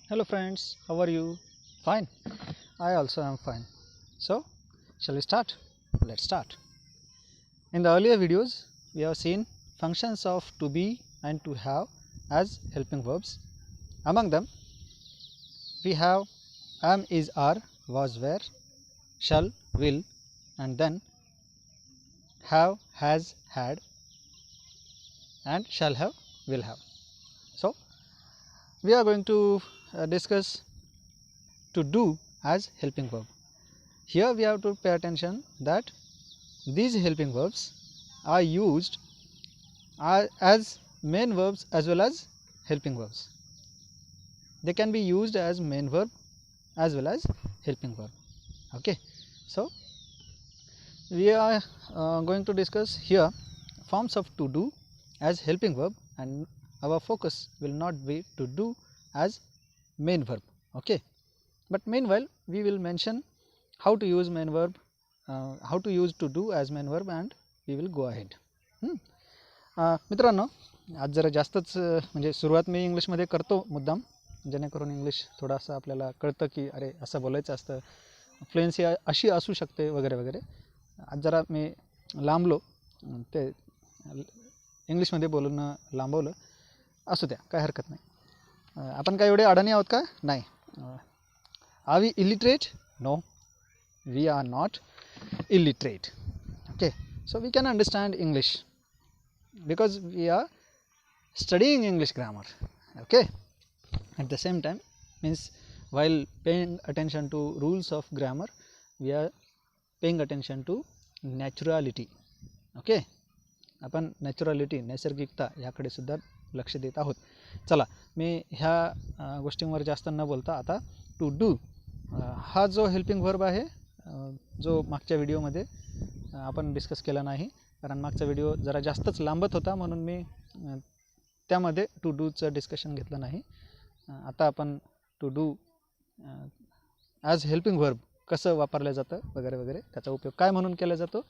Hello friends, how are you? Fine. I also am fine. So, shall we start? Let's start. In the earlier videos, we have seen functions of to be and to have as helping verbs. Among them, we have am, is, are, was, were, shall, will, and then have, has, had, and shall have, will have. So, we are going to discuss to do as helping verb. Here we have to pay attention that these helping verbs are used as main verbs as well as helping verbs. They can be used as main verb as well as helping verb. Okay, so we are going to discuss here forms of to do as helping verb, and our focus will not be to do as main verb. Okay, but meanwhile we will mention how to use main verb, how to use to do as main verb, and we will go ahead. मित्रांनो, आज जरा जास्तच म्हणजे सुरुवात मी इंग्लिशमध्ये करतो मुद्दाम, जेणेकरून इंग्लिश थोडासा आपल्याला कळतं की अरे असं बोलायचं असतं, फ्लुएन्सी अशी असू शकते वगैरे वगैरे. आज जरा मी लांबलो, ते इंग्लिशमध्ये बोलून लांबवलं, असू द्या, काय हरकत नाही. आपण काय एवढे अडाणी आहोत का? नाही. Are we illiterate? No, we are not illiterate. Okay, so we can understand English because we are studying English grammar. Okay, at the same time, means while paying attention to rules of grammar, we are paying attention to naturality. Okay, आपण naturality, नैसर्गिकता याकडे सुद्धा लक्ष देत आहोत. चला, मी ह्या गोष्टींवर जास्त न बोलता आता टू डू हा जो हेल्पिंग वर्ब आहे, जो मागच्या व्हिडिओमध्ये आपण डिस्कस केला नाही, कारण मागचा व्हिडिओ जरा जास्तच लांबत होता, म्हणून मी त्यामध्ये टू डूचं डिस्कशन घेतलं नाही. आता आपण to do as helping verb कसं वापरलं जातं वगैरे वगैरे, त्याचा उपयोग काय म्हणून केला जातो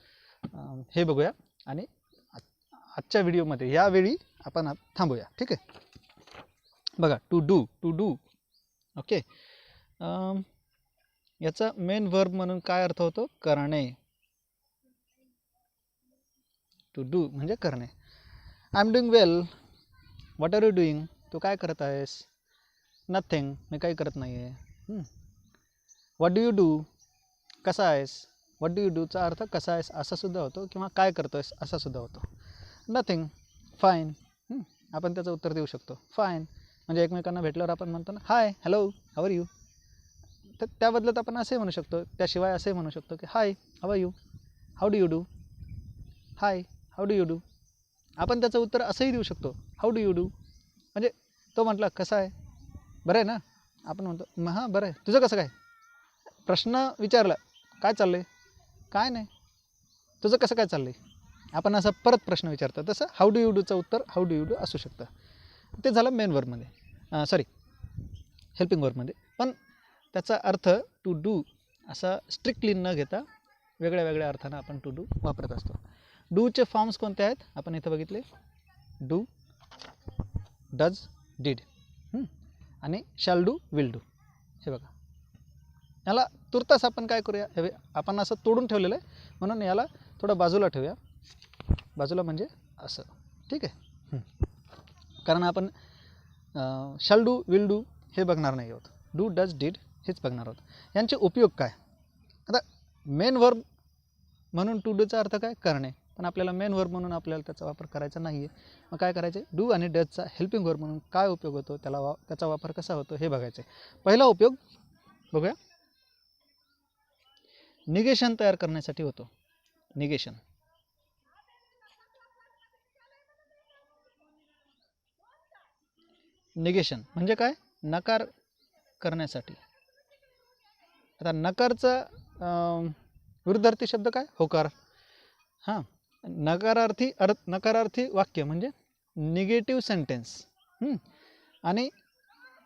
हे बघूया, आणि आजच्या व्हिडिओमध्ये यावेळी आपण थांबूया. ठीक आहे, बघा टू डू. ओके, याचा मेन वर्ब म्हणून काय अर्थ होतो? करणे. टू डू म्हणजे करणे. I am doing well. What are you doing? तू काय करत आहेस? नथिंग, मी काही करत नाही आहे. What do you do? कसा आहेस? व्हॉट डू यू डूचा अर्थ कसा आहेस असा सुद्धा होतो, किंवा काय करतोयस असा सुद्धा होतो. Nothing, fine. आपण त्याचं उत्तर देऊ शकतो फाईन. म्हणजे एकमेकांना भेटल्यावर आपण म्हणतो ना हाय, हॅलो, हाव आर यू. तर त्या बदल्यात आपण असे म्हणू शकतो, त्याशिवाय असे म्हणू शकतो की hi, how are you, how do you do. Hi, how do you do. आपण त्याचं उत्तर असंही देऊ शकतो, हाऊ डू यू डू. म्हणजे तो म्हटला कसं आहे, बरं आहे ना, आपण म्हणतो हां बरं आहे, तुझं कसं काय. प्रश्न विचारला, काय चाललं आहे? काय नाही. तुझं कसं काय चाललं आहे? आपण असं परत प्रश्न विचारतो, तसं हाऊ डू यू डूचं उत्तर हाऊ डू यू डू असू शकतं. ते झालं मेन वर्बमध्ये, सॉरी हेल्पिंग वर्बमध्ये. पण त्याचा अर्थ टू डू असा स्ट्रिक्टली न घेता वेगळ्या वेगळ्या अर्थानं आपण टू डू वापरत असतो. डूचे फॉर्म्स कोणते आहेत आपण इथं बघितले? डू, डज, डीड, आणि शॅल डू, विल डू. हे बघा, याला तुर्तास आपण काय करूया, हे आपण असं तोडून ठेवलेलं आहे, म्हणून याला थोडं बाजूला ठेवूया. बाजूला म्हणजे असं, ठीक आहे. कारण आपण शॅल डू, विल डू हे बघणार नाही आहोत. डू, डज, डीड हेच बघणार आहोत. यांचे उपयोग काय? आता मेन वर्ब म्हणून टू डूचा अर्थ काय? करणे. पण आपल्याला मेन वर्ब म्हणून आपल्याला त्याचा वापर करायचा नाही आहे. मग काय करायचं? डू आणि डजचा हेल्पिंग वर्ब म्हणून काय उपयोग होतो, त्याचा वापर कसा होतो हे बघायचं आहे. पहिला उपयोग बघूया, निगेशन तयार करण्यासाठी होतो. निगेशन. निगेशन म्हणजे काय? नकार करण्यासाठी. आता नकारचा विरुद्धार्थी शब्द काय? होकार. हां, नकारार्थी वाक्य म्हणजे निगेटिव्ह सेंटेन्स, आणि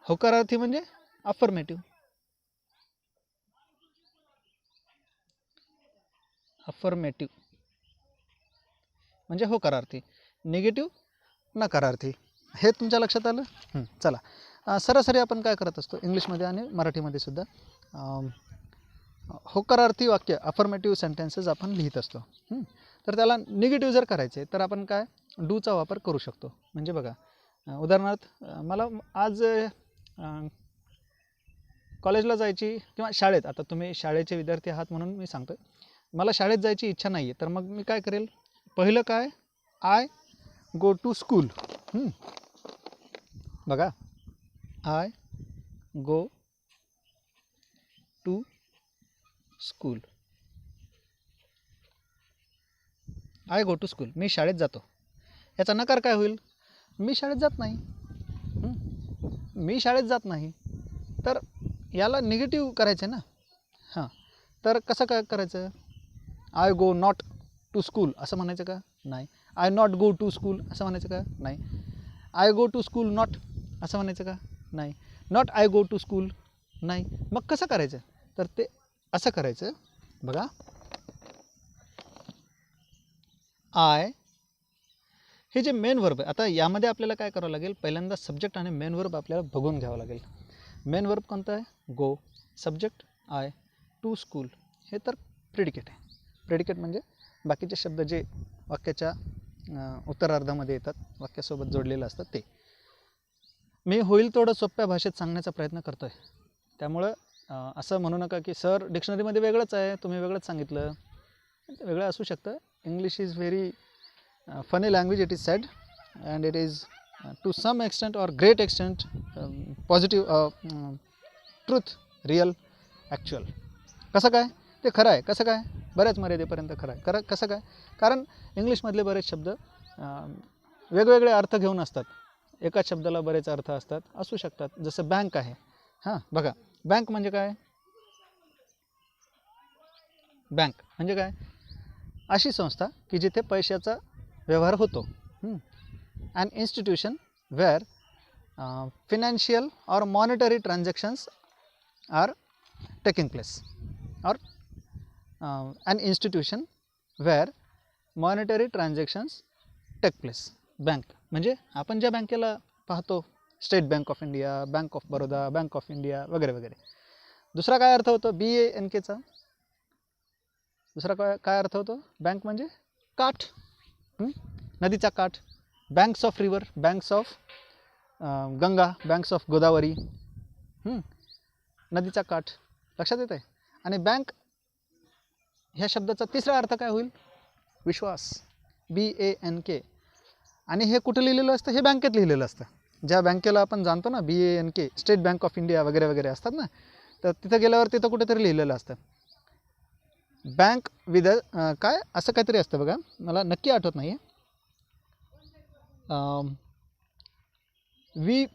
होकारार्थी म्हणजे अफर्मेटिव्ह. अफर्मेटिव्ह म्हणजे होकारार्थी, निगेटिव्ह नकारार्थी. हे तुमच्या लक्षात आलं? चला, सरासरी आपण काय करत असतो इंग्लिशमध्ये आणि मराठीमध्ये सुद्धा होकारार्थी वाक्य अफर्मेटिव्ह सेंटेन्सेस आपण लिहित असतो. तर त्याला निगेटिव्ह जर करायचे तर आपण काय डूचा वापर करू शकतो. म्हणजे बघा उदाहरणार्थ मला आज कॉलेजला जायची किंवा शाळेत, आता तुम्ही शाळेचे विद्यार्थी आहात म्हणून मी सांगतो, मला शाळेत जायची इच्छा नाही आहे, तर मग मी काय करेल, पहिलं काय आय गो टू स्कूल. बघा I go to school, I go to school, मी शाळेत जातो. याचा नकार काय होईल, मी शाळेत जात नाही. मी शाळेत जात नाही, तर याला निगेटिव्ह करायचं ना. हां, तर कसं काय करायचं, I go not to school असं म्हणायचं का, नाही. I not go to school असं म्हणायचं का, नाही. I go to school not असं म्हणायचं का, नाही. Not I go to school, नाही. मग कसं करायचं, तर ते असं करायचं. बघा आय हे जे मेन वर्ब आहे, आता यामध्ये आपल्याला काय करावं लागेल, पहिल्यांदा सब्जेक्ट आणि मेन वर्ब आपल्याला बघून घ्यावं लागेल. मेन वर्ब कोणता आहे, गो, सब्जेक्ट आय, टू स्कूल, हे तर प्रेडिकेट आहे. प्रेडिकेट म्हणजे बाकीचे शब्द जे वाक्याच्या उत्तरार्धामध्ये येतात, वाक्यासोबत जोडलेले असतात ते. मी होईल तेवढं सोप्या भाषेत सांगण्याचा प्रयत्न करतो आहे. त्यामुळं असं म्हणू नका की सर डिक्शनरीमध्ये वेगळंच आहे, तुम्ही वेगळंच सांगितलं. वेगळं असू शकतं. English is very funny language, it is said, and it is to some extent or great extent positive, truth, real, actual. कसं काय ते खरं आहे, कसं काय बऱ्याच मर्यादेपर्यंत खरं आहे. कसं काय, कारण इंग्लिशमधले बरेच शब्द वेगवेगळे अर्थ घेऊन असतात. एकाच शब्दाला बरेच अर्थ असतात, असू शकतात. जसं बँक आहे. हां बघा, बँक म्हणजे काय, बँक म्हणजे काय, अशी संस्था की जिथे पैशाचा व्यवहार होतो. अन इन्स्टिट्यूशन वेअर फिनान्शियल और monetary transactions are taking place, और an institution where monetary transactions take place. Bank म्हणजे आपण ज्या बँकेला पाहतो, State Bank of India, Bank of Baroda, Bank of India वगैरे वगैरे. दुसरा काय अर्थ होतो BANKचा, दुसरा काय अर्थ होतो, बँक म्हणजे काठ, नदीचा काठ. Banks of river, banks of Ganga, banks of Godavari, नदीचा काठ. लक्षात येत आहे. आणि बँक ह्या शब्दाचा तिसरा अर्थ काय होईल, विश्वास, BANK. आणि हे कुठं लिहिलेलं असतं, हे बँकेत लिहिलेलं असतं. ज्या बँकेला आपण जाणतो ना BANK, state Bank of India वगैरे वगैरे असतात ना, तर तिथं गेल्यावर तिथं कुठेतरी लिहिलेलं असतं बँक विद काय असं काहीतरी असतं बघा, मला नक्की आठवत नाही. वी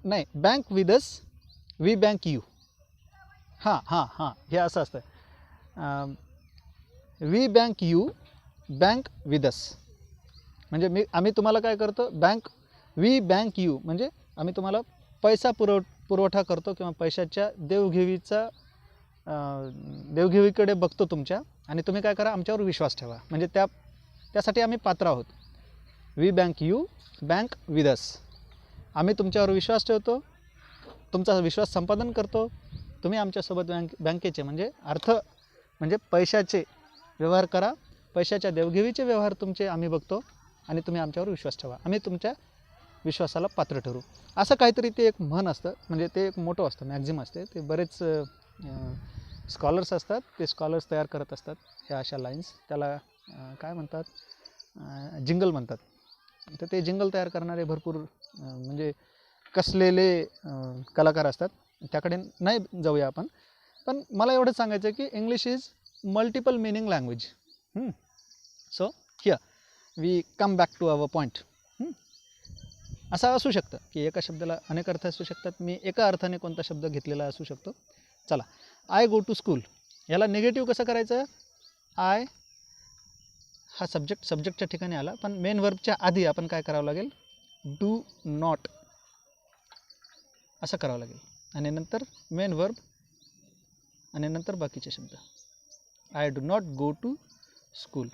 नाही, bank with us, we bank you. हां हां हां, हे असं असतं, we bank you, bank with us. म्हणजे आम्ही तुम्हाला काय करतो, बँक, वी बँक यू म्हणजे आम्ही तुम्हाला पैसा पुरवठा करतो किंवा पैशाच्या देवघेवीकडे बघतो तुमच्या, आणि तुम्ही काय करा, आमच्यावर विश्वास ठेवा. म्हणजे त्यासाठी आम्ही पात्र आहोत. We bank you, bank with us. आम्ही तुमच्यावर विश्वास ठेवतो, तुमचा विश्वास संपादन करतो. तुम्ही आमच्यासोबत बँकेचे म्हणजे अर्थ म्हणजे पैशाचे व्यवहार करा, पैशाच्या देवघेवीचे व्यवहार तुमचे आम्ही बघतो, आणि तुम्ही आमच्यावर विश्वास ठेवा, आम्ही तुमच्या विश्वासाला पात्र ठरू. असं काहीतरी ते एक म्हण असतं, म्हणजे ते एक मोठं असतं, मॅक्झिम असते. ते बरेच स्कॉलर्स असतात, ते स्कॉलर्स तयार करत असतात ह्या अशा लाईन्स. त्याला काय म्हणतात, जिंगल म्हणतात. तर ते जिंगल तयार करणारे भरपूर म्हणजे कसलेले कलाकार असतात. त्याकडे नाही जाऊया आपण. पण मला एवढंच सांगायचं आहे की English is multiple meaning language. So here we come back to our point. असं असू शकतं की एका शब्दाला अनेक अर्थ असू शकतात. मी एका अर्थाने कोणता शब्द घेतलेला असू शकतो. चला, आय गो टू स्कूल, याला निगेटिव्ह कसं करायचं. आय हा सब्जेक्टच्या ठिकाणी आला, पण मेन वर्बच्या आधी आपण काय करावं लागेल, डू नॉट असं करावं लागेल, आणि नंतर मेन वर्ब, आणि नंतर बाकीचे शब्द. I do not go to school.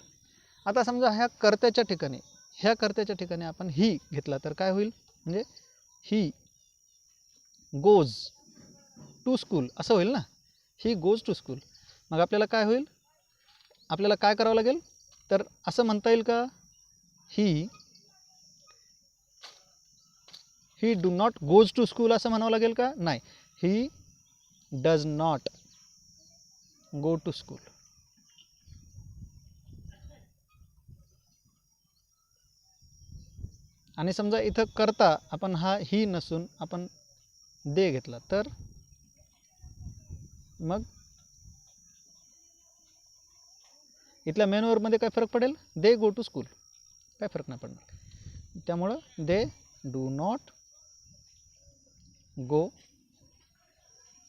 आता समजा ह्या कर्त्याच्या ठिकाणी आपण ही घेतला तर काय होईल, म्हणजे ही गोज टू स्कूल असं होईल ना. He goes to school. मग आपल्याला काय होईल, आपल्याला काय करावं लागेल, तर असं म्हणता येईल का, he do not goes to school असं म्हणावं लागेल का, नाही, he does not go to school. आणि समजा इथं करता आपण हा ही नसून आपण दे घेतला तर मग इथल्या मेन वर्बमध्ये काय फरक पडेल, दे गो टू स्कूल, काय फरक नाही पडणार. त्यामुळं they do not go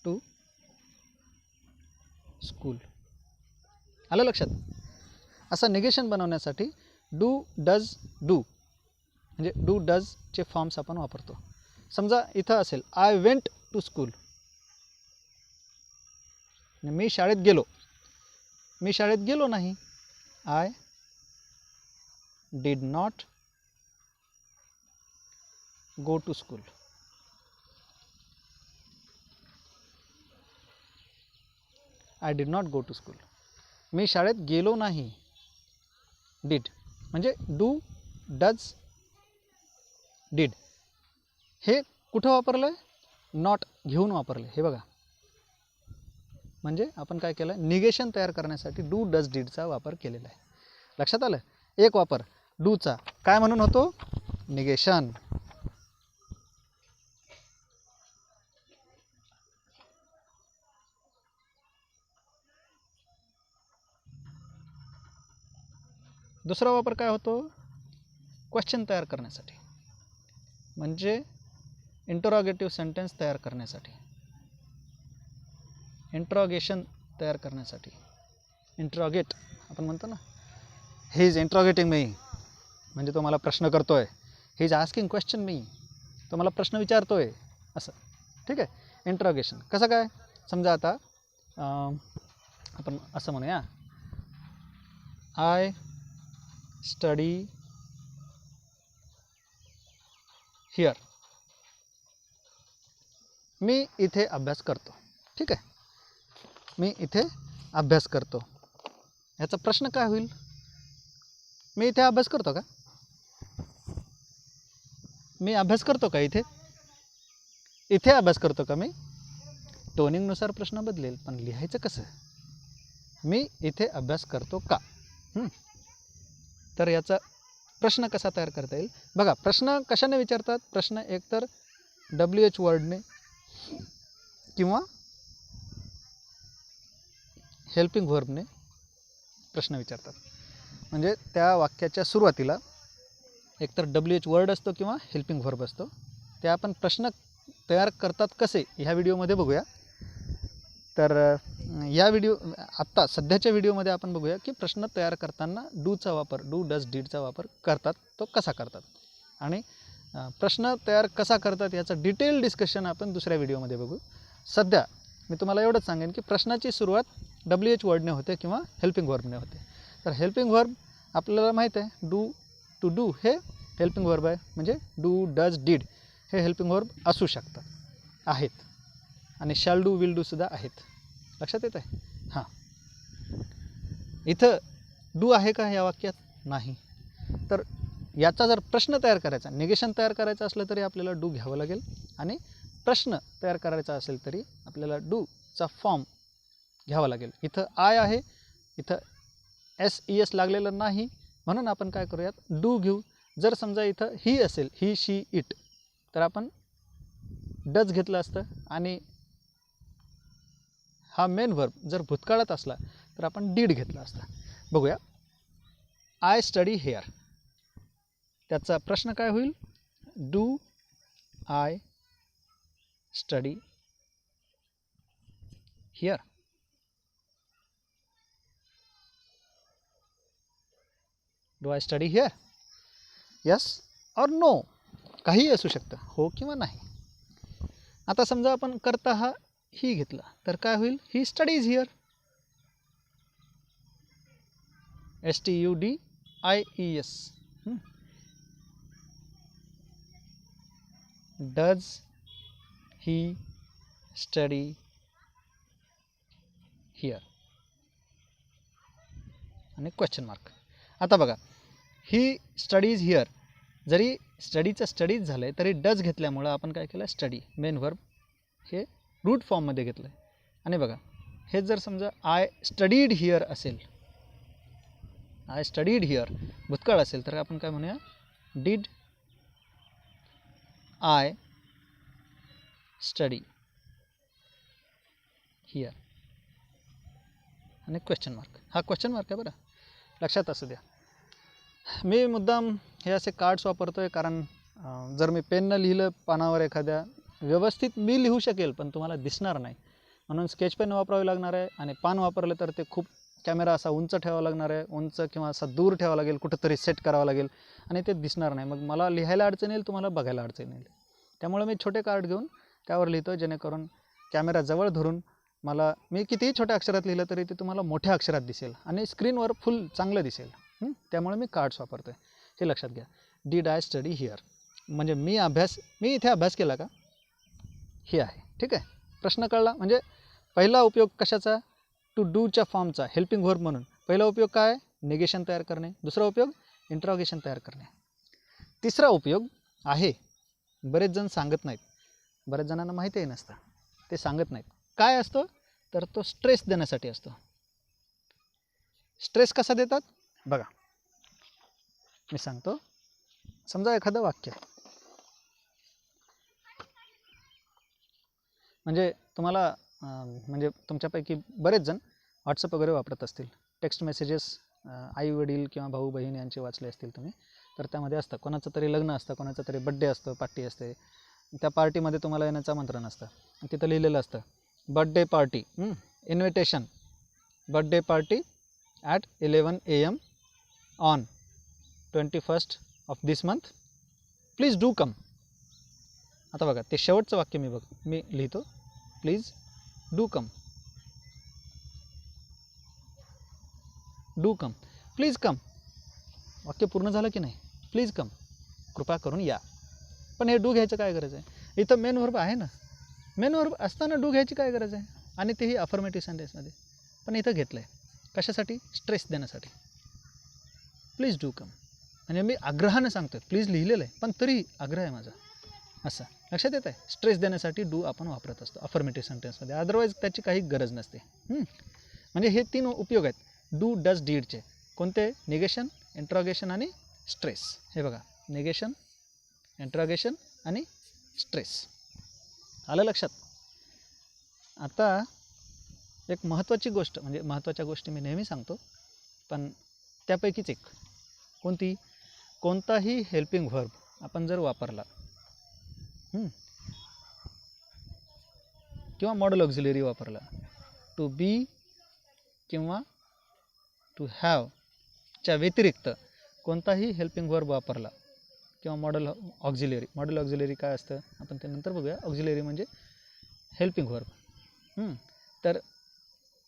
to school. आलं लक्षात. असं निगेशन बनवण्यासाठी डू डज डू म्हणजे डू डजचे फॉर्म्स आपण वापरतो. समजा इथं असेल आय वेंट टू स्कूल, मी शाळेत गेलो. मी शाळेत गेलो नाही, I did not go to school. I did not go to school. मी शाळेत गेलो नाही, डिड म्हणजे डू डज डिड हे कुठं वापरलं आहे, नॉट घेऊन वापरले. हे बघा, म्हणजे आपण काय केलं, निगेशन तयार करण्यासाठी डू डज डीडचा वापर केलेला आहे. लक्षात आलं. एक वापर डूचा काय म्हणून होतो, निगेशन. दुसरा वापर काय होतो, क्वेश्चन तयार करण्यासाठी, म्हणजे इंटरोगेटिव्ह सेंटेन्स तयार करण्यासाठी, इंट्रॉगेशन तयार करण्यासाठी. इंट्रॉगेट आपण म्हणतो ना, ही इज इंट्रॉगेटिंग मी, म्हणजे तो मला प्रश्न करतोय. ही इज आस्किंग क्वेश्चन मी, तो मला प्रश्न विचारतोय असं. ठीक आहे. इंट्रॉगेशन कसं काय, समजा आता आपण असं म्हणूया, आय स्टडी हिअर, मी इथे अभ्यास करतो. ठीक आहे, मी इथे अभ्यास करतो. याचा प्रश्न काय होईल, मी इथे अभ्यास करतो का, मी अभ्यास करतो का इथे, इथे अभ्यास करतो का मी. टोनिंगनुसार प्रश्न बदलेल, पण लिहायचं कसं, मी इथे अभ्यास करतो का. तर याचा प्रश्न कसा तयार करता येईल बघा. प्रश्न कशाने विचारतात, प्रश्न एकतर WH वर्डने किंवा हेल्पिंग व्हर्बने प्रश्न विचारतात. म्हणजे त्या वाक्याच्या सुरुवातीला एकतर WH वर्ड असतो किंवा हेल्पिंग व्हर्ब असतो. ते आपण प्रश्न तयार करतात कसे ह्या व्हिडिओमध्ये बघूया. तर या आत्ता सध्याच्या व्हिडिओमध्ये आपण बघूया की प्रश्न तयार करताना डूचा वापर, डू डज डीडचा वापर करतात, तो कसा करतात. आणि प्रश्न तयार कसा करतात याचं डिटेल डिस्कशन आपण दुसऱ्या व्हिडिओमध्ये बघू. सध्या मी तुम्हाला एवढंच सांगेन की प्रश्नाची सुरुवात WH वर्डने होते किंवा हेल्पिंग व्हर्बने होते. तर हेल्पिंग व्हर्ब आपल्याला माहीत आहे, डू टू डू हे हेल्पिंग व्हर्ब आहे, म्हणजे डू डज डीड हे हेल्पिंग व्हर्ब असू शकतात, आहेत. आणि शॅल डू विल डूसुद्धा आहेत. लक्षात येत आहे. हां, इथं डू आहे का या वाक्यात, नाही. तर याचा जर प्रश्न तयार करायचा, निगेशन तयार करायचं असलं तरी आपल्याला डू घ्यावं लागेल, आणि प्रश्न तयार करायचा असेल तरी आपल्याला डूचा फॉर्म घ्यावा लागेल. इथं आय आहे, इथं SES लागलेलं नाही, म्हणून आपण काय करूयात, डू घेऊ. जर समजा इथं ही असेल, ही शी इट, तर आपण डज घेतलं असतं. आणि हा मेन व्हर्ब जर भूतकाळात असला तर आपण डीड घेतला असता. बघूया, आय स्टडी हेअर, त्याचा प्रश्न काय होईल, do I study here. Do I study here, yes और नो, काहीही असू शकतं, हो किंवा नाही. आता समजा आपण करता हा ही घेतला तर काय होईल, he studies here, STUDIES. Does he study here आणि क्वेश्चन मार्क. आता बघा, ही स्टडीज हिअर जरी स्टडीचं स्टडीज झालं आहे तरी डज घेतल्यामुळं आपण काय केलं, स्टडी मेन वर्ब हे रूट फॉर्ममध्ये घेतलं आहे. आणि बघा हे जर समजा आय स्टडीड हिअर असेल, आय स्टडीड हिअर भूतकाळ असेल तर आपण काय म्हणूया, डिड आय स्टडी हिअर आणि क्वेश्चन मार्क. हा क्वेश्चन मार्क आहे बरं, लक्षात असू द्या. मी मुद्दाम हे असे कार्ड्स वापरतो आहे कारण जर मी पेननं लिहिलं पानावर एखाद्या व्यवस्थित मी लिहू शकेल पण तुम्हाला दिसणार नाही, म्हणून स्केच पेन वापरावी लागणार आहे. आणि पान वापरलं तर ते खूप कॅमेरा असा उंच ठेवावा लागणार आहे, उंच किंवा असा दूर ठेवावा लागेल, कुठंतरी सेट करावं लागेल आणि ते दिसणार नाही. मग मला लिहायला अडचण येईल, तुम्हाला बघायला अडचण येईल. त्यामुळे मी छोटे कार्ड घेऊन त्यावर लिहितो जेणेकरून कॅमेरा जवळ धरून मी कितीही छोट्या अक्षरात लिहिलं तरी ते तुम्हाला मोठ्या अक्षरात दिसेल आणि स्क्रीनवर फुल चांगलं दिसेल. त्यामुळे मी कार्ड्स वापरतो आहे, हे लक्षात घ्या. डिड आय स्टडी हिअर म्हणजे मी इथे अभ्यास केला का, हे आहे. ठीक आहे, प्रश्न कळला. म्हणजे पहिला उपयोग कशाचा, टू डूच्या फॉर्मचा हेल्पिंग वर्ब म्हणून. पहिला उपयोग काय, निगेशन तयार करणे. दुसरा उपयोग इंट्रॉगेशन तयार करणे. तिसरा उपयोग आहे, बरेच जण सांगत नाहीत, बऱ्याच जणांना माहितीही नसतं, ते सांगत नाहीत. काय असतो तर तो स्ट्रेस देण्यासाठी असतो. स्ट्रेस कसा देतात बघा, मी सांगतो. समजा एखादं वाक्य म्हणजे तुम्हाला म्हणजे तुमच्यापैकी बरेच जण व्हॉट्सअप वगैरे वापरत असतील, टेक्स्ट मेसेजेस आई वडील किंवा भाऊ बहीण यांचे वाचले असतील तुम्ही, तर त्यामध्ये असतं कोणाचं तरी लग्न असतं, कोणाचं तरी बड्डे असतं, पार्टी असते. त्या पार्टीमध्ये तुम्हाला येण्याचं आमंत्रण असतं, तिथं लिहिलेलं असतं birthday party, invitation, birthday party at 11 AM on 21st of this month, please do come. आता बघा ते शेवटचं वाक्य मी लिहितो, please do come, do come, please come. वाक्य पूर्ण झालं की नाही, प्लीज कम, कृपा करून या. पण हे डू घ्यायचं काय गरज आहे, इथं मेन वर्ब आहे ना, मेन वर्ब असताना डू घ्यायची काय गरज आहे, आणि तेही अफर्मेटिव्ह सेंटेन्समध्ये. पण इथं घेतलं आहे कशासाठी, स्ट्रेस देण्यासाठी. प्लीज डू कम म्हणजे मी आग्रहानं सांगतो आहे, प्लीज लिहिलेलं आहे पण तरी आग्रह आहे माझा, असं लक्षात येत आहे. स्ट्रेस देण्यासाठी डू आपण वापरत असतो अफर्मेटिव्ह सेंटेन्समध्ये, अदरवाईज त्याची काही गरज नसते. म्हणजे हे 3 उपयोग आहेत डू डज डीडचे. कोणते, निगेशन, इंट्रॉगेशन आणि स्ट्रेस. हे बघा, निगेशन, इंट्रॉगेशन आणि स्ट्रेस. आलं लक्षात. आता एक महत्त्वाची गोष्ट, म्हणजे महत्त्वाच्या गोष्टी मी नेहमी सांगतो पण त्यापैकीच एक, कोणती, कोणताही हेल्पिंग व्हर्ब आपण जर वापरला किंवा मॉडल ऑक्झिलरी वापरला, टू बी किंवा टू हॅव च्या व्यतिरिक्त कोणताही हेल्पिंग वर्ब वापरला किंवा मॉडल ऑक्झिलरी काय असतं आपण ते नंतर बघूया. ऑक्झिलरी म्हणजे हेल्पिंग वर्ब. तर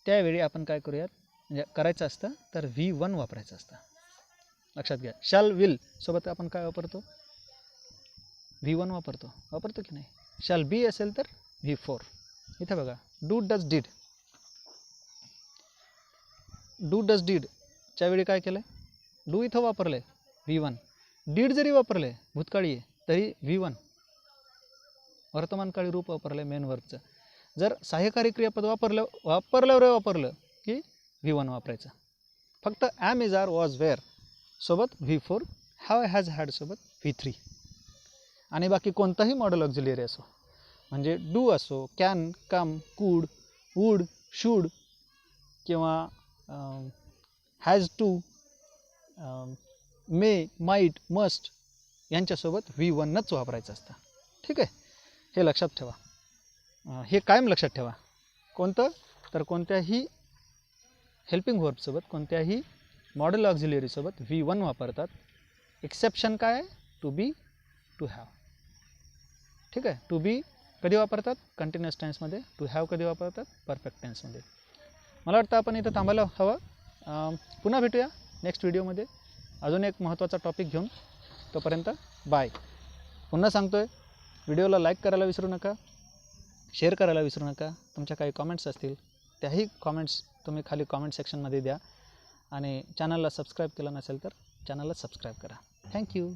त्यावेळी आपण काय करूयात, म्हणजे करायचं असतं तर V1 वापरायचं असतं, लक्षात घ्या. शॅल विल सोबत आपण काय वापरतो, V1 वापरतो की नाही. शॅल बी असेल तर V4. इथे बघा, do does did, do does did च्यावेळी काय केलं आहे, डू इथं वापरलं आहे V1. डीड जरी वापरलं आहे भूतकाळी तरी V1, वर्तमानकाळी रूप वापरलं आहे मेन वर्बचं. जर सहाय्यकारी क्रियापद वापरलं की V1 वापरायचं. फक्त am, is, are, was, were सोबत V4, हॅव, हॅज, हॅड सोबत V3. आणि बाकी कोणताही मॉडल ऑक्झिलरी असो, म्हणजे डू असो, can, come, could, would, should किंवा has to, may, might, must यांच्यासोबत V1च वापरायचं असतं. ठीक आहे, हे लक्षात ठेवा. हे कायम लक्षात ठेवा. कोणतं तर कोणत्याही हेल्पिंग वर्बसोबत, कोणत्याही मॉडल ऑक्झिलरीसोबत V1 वापरतात. एक्सेप्शन काय आहे, टू बी, टू हॅव. ठीक आहे, टू बी कधी वापरतात, कंटिन्युअस टेन्समध्ये. टू हॅव कधी वापरतात, परफेक्ट टेन्समध्ये. मला वाटतं आपण इथं थांबायला हवं. पुन्हा भेटूया नेक्स्ट व्हिडिओमध्ये अजून एक महत्त्वाचा टॉपिक घेऊन. तोपर्यंत बाय. पुन्हा सांगतो आहे, व्हिडिओला लाईक करायला विसरू नका, शेअर करायला विसरू नका. तुमच्या काही कॉमेंट्स असतील त्याही कॉमेंट्स तुम्ही खाली कॉमेंट सेक्शनमध्ये द्या. आणि चॅनलला सबस्क्राईब केलं नसेल तर चॅनलला सबस्क्राईब करा. थँक्यू.